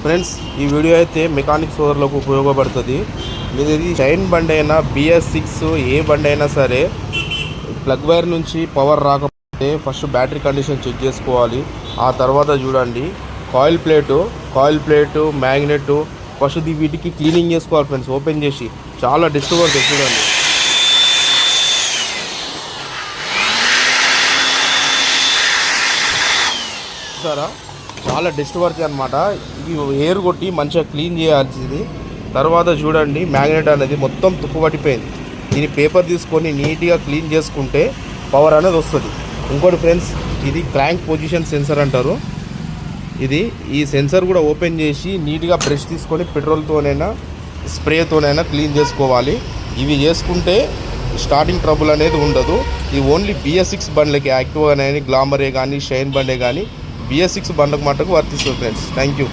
Friends, ఈ video అయితే mechanic సోదరులకు ఉపయోగపడుతుంది. మీది షైన్ బండి అయినా BS6 ఏ బండి అయినా సరే ప్లగ్ వైర్ నుంచి పవర్ రాకపోతే ఫస్ట్ బ్యాటరీ కండిషన్ చెక్ చేసుకోవాలి. ఆ తర్వాత చూడండి కాయిల్ ప్లేటు మ్యాగ్నెట్ ఫస్ట్ వీటికి క్లీనింగ్ చేసుకోవాలి ఫ్రెండ్స్. ఓపెన్ చేసి చాలా డిస్టర్బెన్స్ చూడండి. చూసారా, చాలా డస్ట్ వర్క్ అనమాట. ఇది ఎయిర్ కొట్టి మంచిగా క్లీన్ చేయాల్సింది. తర్వాత చూడండి మ్యాగ్నెట్ అనేది మొత్తం తుప్పు పట్టిపోయింది. దీని పేపర్ తీసుకొని నీట్గా క్లీన్ చేసుకుంటే పవర్ అనేది వస్తుంది. ఇంకోటి ఫ్రెండ్స్, ఇది క్రాంక్ పొజిషన్ సెన్సర్ అంటారు. ఈ సెన్సర్ కూడా ఓపెన్ చేసి నీట్గా బ్రష్ తీసుకొని పెట్రోల్తోనైనా స్ప్రేతోనైనా క్లీన్ చేసుకోవాలి. ఇవి చేసుకుంటే స్టార్టింగ్ ట్రబుల్ అనేది ఉండదు. ఇది ఓన్లీ BS6 బండ్లకి, యాక్టివా కానీ గ్లామరే కానీ షైన్ బండే కానీ BS6 బండ్లకు మటుకు వర్తిస్తుంది ఫ్రెండ్స్. Thank you.